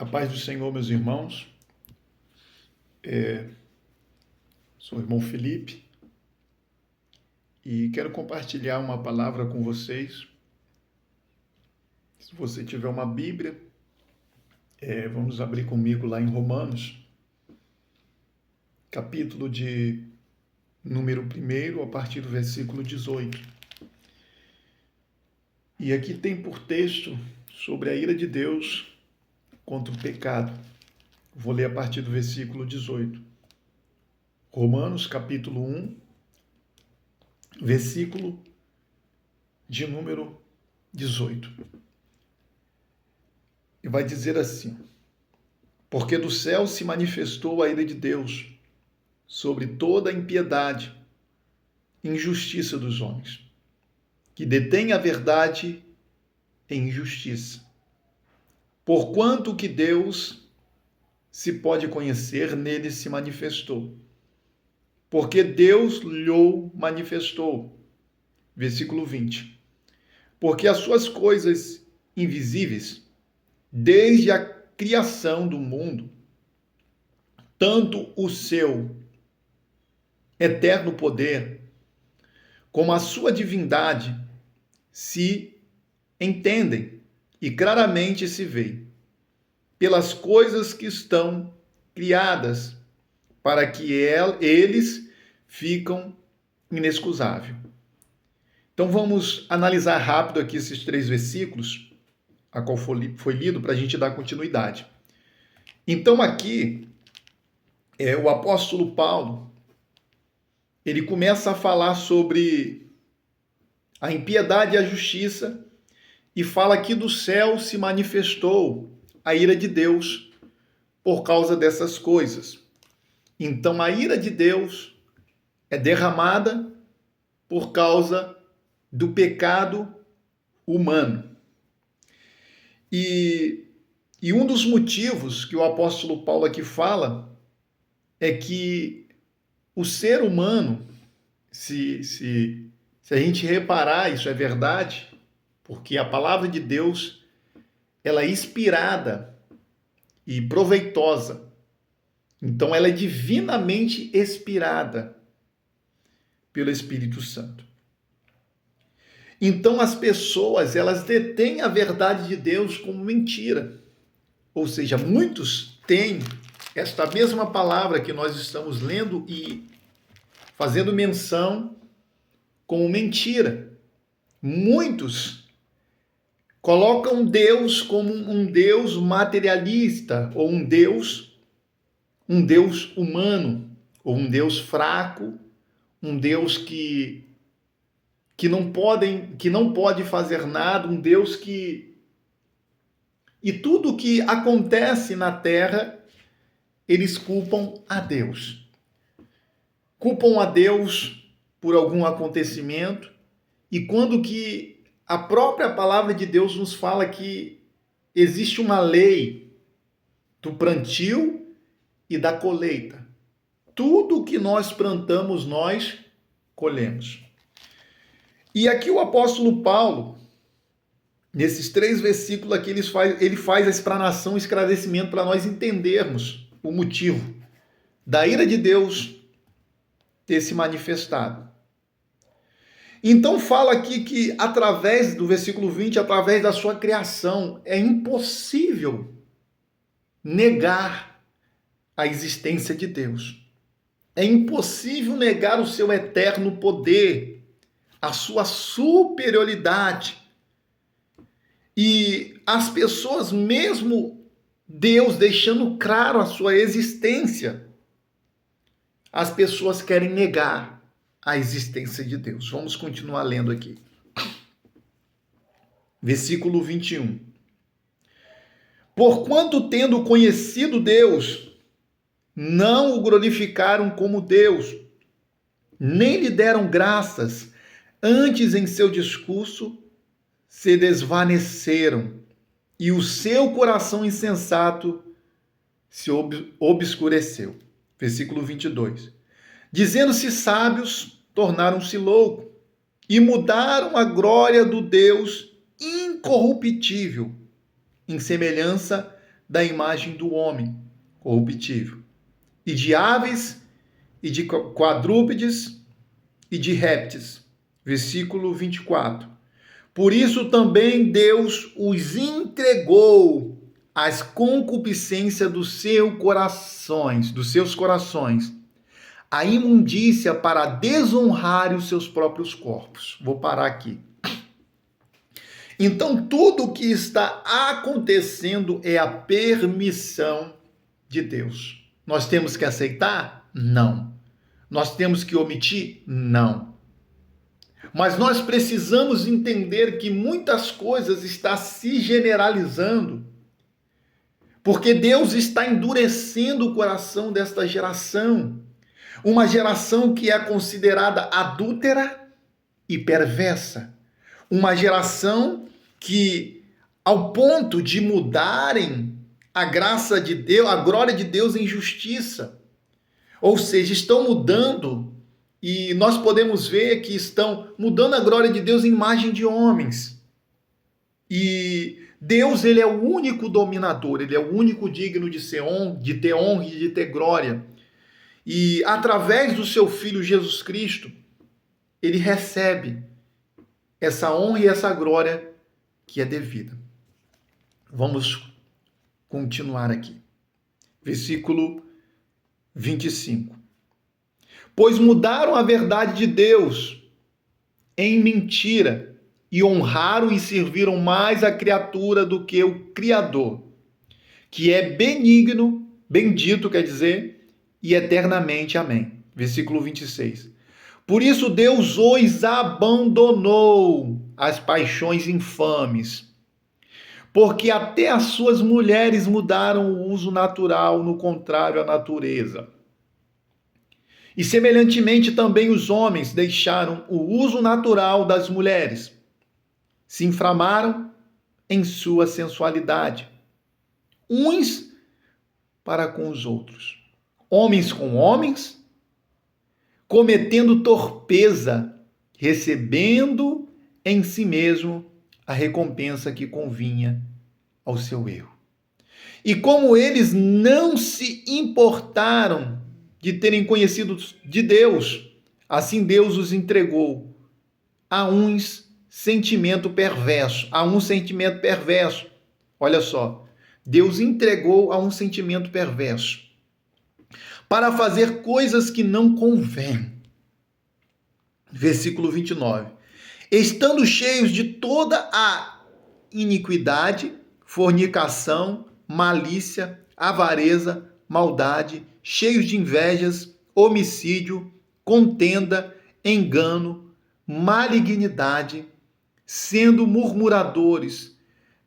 A paz do Senhor, meus irmãos. Sou o irmão Felipe e quero compartilhar uma palavra com vocês. Se você tiver uma Bíblia, vamos abrir comigo lá em Romanos, capítulo de número 1, a partir do versículo 18. E aqui tem por texto sobre a ira de Deus contra o pecado. Vou ler a partir do versículo 18. Romanos, capítulo 1, versículo de número 18. E vai dizer assim: porque do céu se manifestou a ira de Deus sobre toda a impiedade e injustiça dos homens, que detêm a verdade em injustiça. Porquanto que Deus se pode conhecer, nele se manifestou. Porque Deus lhe manifestou. Versículo 20. Porque as suas coisas invisíveis, desde a criação do mundo, tanto o seu eterno poder, como a sua divindade, se entendem e claramente se vê pelas coisas que estão criadas, para que eles ficam inexcusáveis. Então vamos analisar rápido aqui esses 3 versículos, a qual foi lido, para a gente dar continuidade. Então aqui, o apóstolo Paulo, ele começa a falar sobre a impiedade e a justiça, e fala que do céu se manifestou a ira de Deus por causa dessas coisas. Então a ira de Deus é derramada por causa do pecado humano. E um dos motivos que o apóstolo Paulo aqui fala é que o ser humano, se a gente reparar, isso é verdade, porque a palavra de Deus, ela é inspirada e proveitosa. Então, ela é divinamente inspirada pelo Espírito Santo. Então, as pessoas, elas detêm a verdade de Deus como mentira. Ou seja, muitos têm esta mesma palavra que nós estamos lendo e fazendo menção como mentira. Muitos colocam Deus como um Deus materialista, ou um Deus humano, ou um Deus fraco, um Deus que não pode fazer nada, um Deus que... E tudo que acontece na terra, eles culpam a Deus. Culpam a Deus por algum acontecimento, e quando que a própria palavra de Deus nos fala que existe uma lei do plantio e da colheita. Tudo que nós plantamos, nós colhemos. E aqui o apóstolo Paulo, nesses 3 versículos aqui, ele faz a explanação, esclarecimento para nós entendermos o motivo da ira de Deus ter se manifestado. Então fala aqui que através do versículo 20, através da sua criação, é impossível negar a existência de Deus. É impossível negar o seu eterno poder, a sua superioridade. E as pessoas, mesmo Deus deixando claro a sua existência, as pessoas querem negar a existência de Deus. Vamos continuar lendo aqui. Versículo 21. Porquanto, tendo conhecido Deus, não o glorificaram como Deus, nem lhe deram graças, antes em seu discurso se desvaneceram, e o seu coração insensato se obscureceu. Versículo 22. Dizendo-se sábios, tornaram-se loucos, e mudaram a glória do Deus incorruptível, em semelhança da imagem do homem corruptível, e de aves, e de quadrúpedes, e de répteis. Versículo 24. Por isso também Deus os entregou às concupiscências dos seus corações, a imundícia para desonrar os seus próprios corpos. Vou parar aqui. Então, tudo o que está acontecendo é a permissão de Deus. Nós temos que aceitar? Não. Nós temos que omitir? Não. Mas nós precisamos entender que muitas coisas estão se generalizando, porque Deus está endurecendo o coração desta geração. Uma geração que é considerada adúltera e perversa. Uma geração que, ao ponto de mudarem a graça de Deus, a glória de Deus em justiça. Ou seja, estão mudando, e nós podemos ver que estão mudando a glória de Deus em imagem de homens. E Deus, ele é o único dominador, ele é o único digno de ter honra e de ter glória. E através do seu Filho Jesus Cristo, ele recebe essa honra e essa glória que é devida. Vamos continuar aqui. Versículo 25. Pois mudaram a verdade de Deus em mentira e honraram e serviram mais a criatura do que o Criador, que é benigno, bendito, quer dizer, e eternamente. Amém. Versículo 26. Por isso Deus os abandonou às paixões infames, porque até as suas mulheres mudaram o uso natural, no contrário à natureza. E semelhantemente também os homens deixaram o uso natural das mulheres, se inflamaram em sua sensualidade, uns para com os outros, homens com homens, cometendo torpeza, recebendo em si mesmo a recompensa que convinha ao seu erro. E como eles não se importaram de terem conhecido de Deus, assim Deus os entregou a um sentimento perverso. Olha só, Deus entregou a um sentimento perverso para fazer coisas que não convêm. Versículo 29. Estando cheios de toda a iniquidade, fornicação, malícia, avareza, maldade, cheios de invejas, homicídio, contenda, engano, malignidade, sendo murmuradores,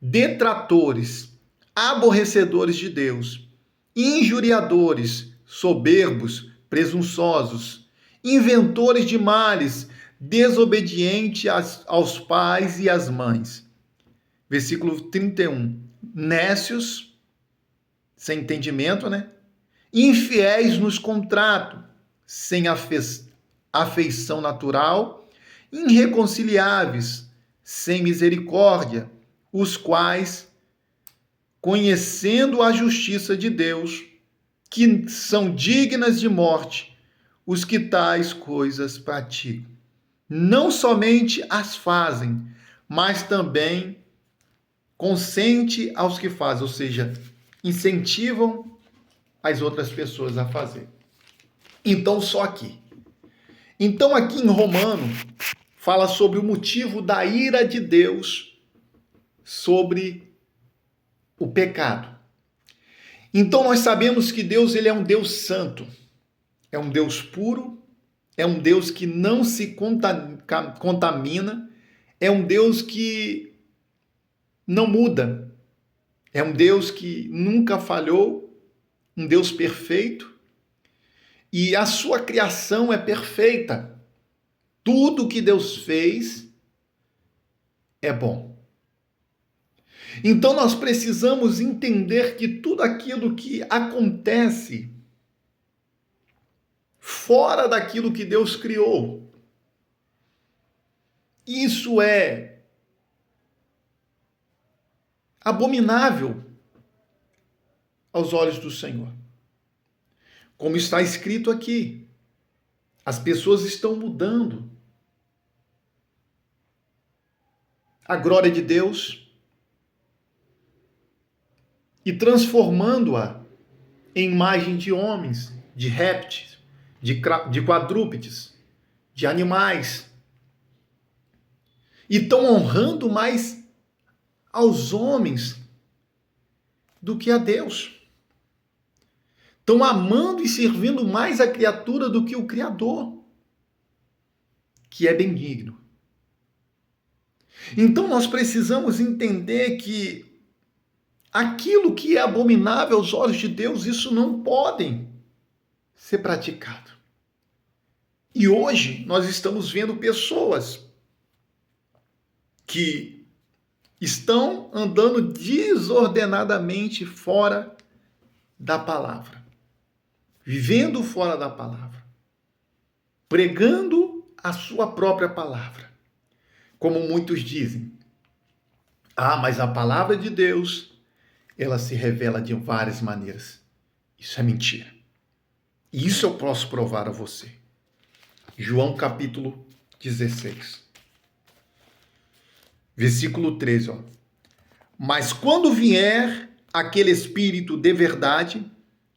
detratores, aborrecedores de Deus, injuriadores, soberbos, presunçosos, inventores de males, desobedientes aos pais e às mães. Versículo 31. Nécios, sem entendimento, infiéis nos contratos, sem afeição natural, irreconciliáveis, sem misericórdia, os quais, conhecendo a justiça de Deus, que são dignas de morte, os que tais coisas praticam. Não somente as fazem, mas também consente aos que fazem, ou seja, incentivam as outras pessoas a fazer. Então, aqui em Romano, fala sobre o motivo da ira de Deus sobre o pecado. Então, nós sabemos que Deus, ele é um Deus santo, é um Deus puro, é um Deus que não se contamina, é um Deus que não muda, é um Deus que nunca falhou, um Deus perfeito, e a sua criação é perfeita. Tudo que Deus fez é bom. Então nós precisamos entender que tudo aquilo que acontece fora daquilo que Deus criou, isso é abominável aos olhos do Senhor. Como está escrito aqui, as pessoas estão mudando a glória de Deus e transformando-a em imagem de homens, de répteis, de quadrúpedes, de animais. E estão honrando mais aos homens do que a Deus. Estão amando e servindo mais a criatura do que o Criador, que é benigno. Então nós precisamos entender que aquilo que é abominável aos olhos de Deus, isso não pode ser praticado. E hoje nós estamos vendo pessoas que estão andando desordenadamente fora da palavra, vivendo fora da palavra, pregando a sua própria palavra. Como muitos dizem, mas a palavra de Deus, ela se revela de várias maneiras. Isso é mentira. E isso eu posso provar a você. João capítulo 16. Versículo 13, ó. Mas quando vier aquele Espírito de verdade,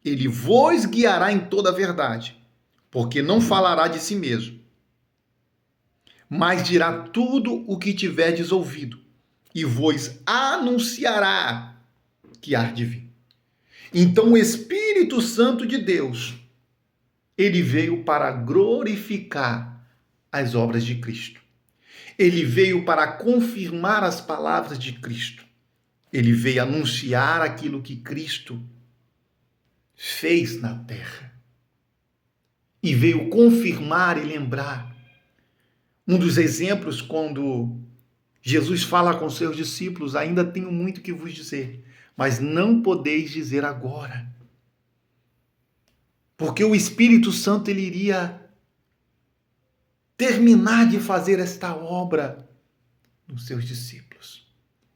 ele vos guiará em toda a verdade, porque não falará de si mesmo, mas dirá tudo o que tiverdes ouvido, e vos anunciará que há de vir. Então o Espírito Santo de Deus, ele veio para glorificar as obras de Cristo. Ele veio para confirmar as palavras de Cristo. Ele veio anunciar aquilo que Cristo fez na terra. E veio confirmar e lembrar. Um dos exemplos, quando Jesus fala com seus discípulos, ainda tenho muito que vos dizer, mas não podeis dizer agora. Porque o Espírito Santo, ele iria terminar de fazer esta obra nos seus discípulos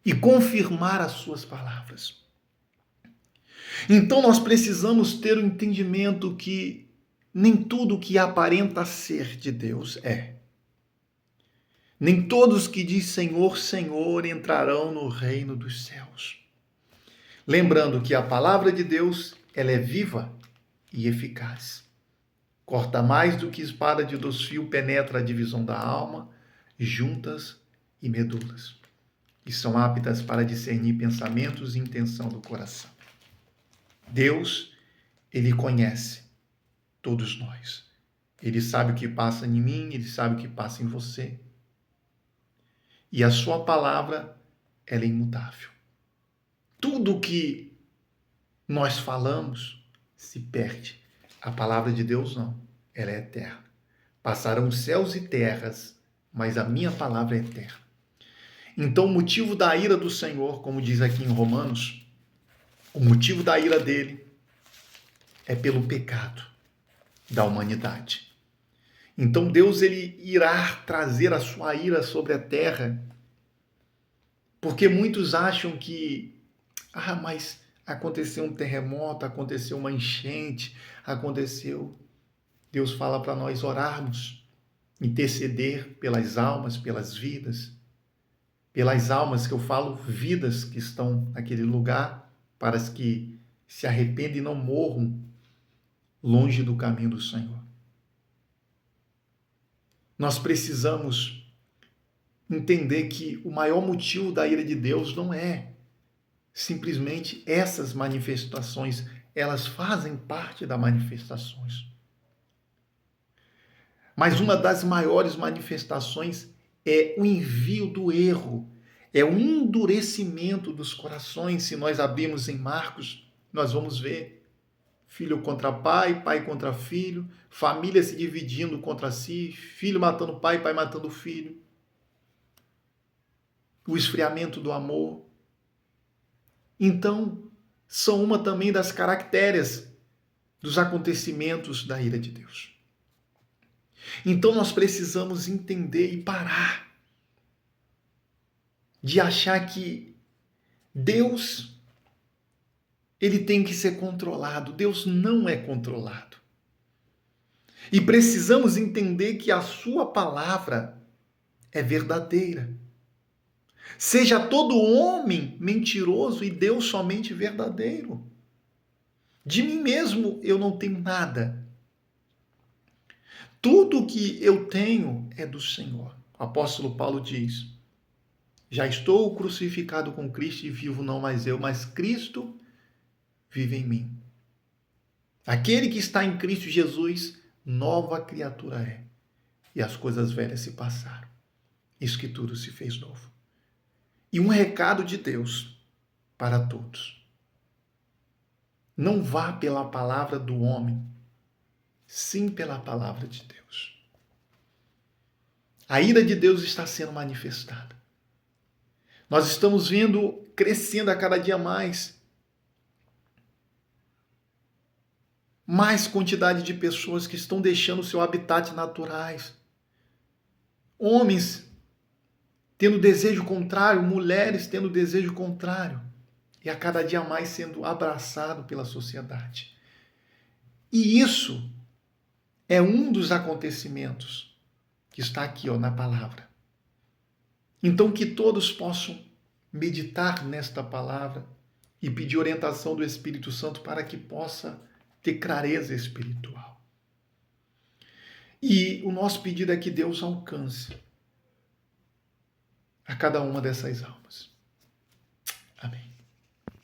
e confirmar as suas palavras. Então nós precisamos ter o entendimento que nem tudo que aparenta ser de Deus é. Nem todos que diz Senhor, Senhor entrarão no reino dos céus. Lembrando que a palavra de Deus, ela é viva e eficaz. Corta mais do que espada de 2 fios, penetra a divisão da alma, juntas e medulas, e são aptas para discernir pensamentos e intenção do coração. Deus, ele conhece todos nós. Ele sabe o que passa em mim, ele sabe o que passa em você. E a sua palavra, ela é imutável. Tudo que nós falamos se perde. A palavra de Deus não, ela é eterna. Passarão céus e terras, mas a minha palavra é eterna. Então, o motivo da ira do Senhor, como diz aqui em Romanos, o motivo da ira dele é pelo pecado da humanidade. Então, Deus, ele irá trazer a sua ira sobre a terra, porque muitos acham que, mas aconteceu um terremoto, aconteceu uma enchente, aconteceu. Deus fala para nós orarmos, interceder pelas almas, pelas vidas, pelas almas que eu falo, vidas que estão naquele lugar, para as que se arrependem e não morram longe do caminho do Senhor. Nós precisamos entender que o maior motivo da ira de Deus não é simplesmente essas manifestações, elas fazem parte das manifestações. Mas uma das maiores manifestações é o envio do erro, é o endurecimento dos corações. Se nós abrirmos em Marcos, nós vamos ver filho contra pai, pai contra filho, família se dividindo contra si, filho matando pai, pai matando filho. O esfriamento do amor. Então, são uma também das caracteres dos acontecimentos da ira de Deus. Então, nós precisamos entender e parar de achar que Deus, ele tem que ser controlado. Deus não é controlado. E precisamos entender que a sua palavra é verdadeira. Seja todo homem mentiroso e Deus somente verdadeiro. De mim mesmo eu não tenho nada. Tudo que eu tenho é do Senhor. O apóstolo Paulo diz: já estou crucificado com Cristo e vivo não mais eu, mas Cristo vive em mim. Aquele que está em Cristo Jesus, nova criatura é. E as coisas velhas se passaram. Isso que tudo se fez novo. E um recado de Deus para todos. Não vá pela palavra do homem, sim pela palavra de Deus. A ira de Deus está sendo manifestada. Nós estamos vendo crescendo a cada dia mais quantidade de pessoas que estão deixando o seu habitat naturais. Homens tendo desejo contrário, mulheres tendo desejo contrário. E a cada dia mais sendo abraçado pela sociedade. E isso é um dos acontecimentos que está aqui, na palavra. Então que todos possam meditar nesta palavra e pedir orientação do Espírito Santo para que possa ter clareza espiritual. E o nosso pedido é que Deus alcance a cada uma dessas almas. Amém.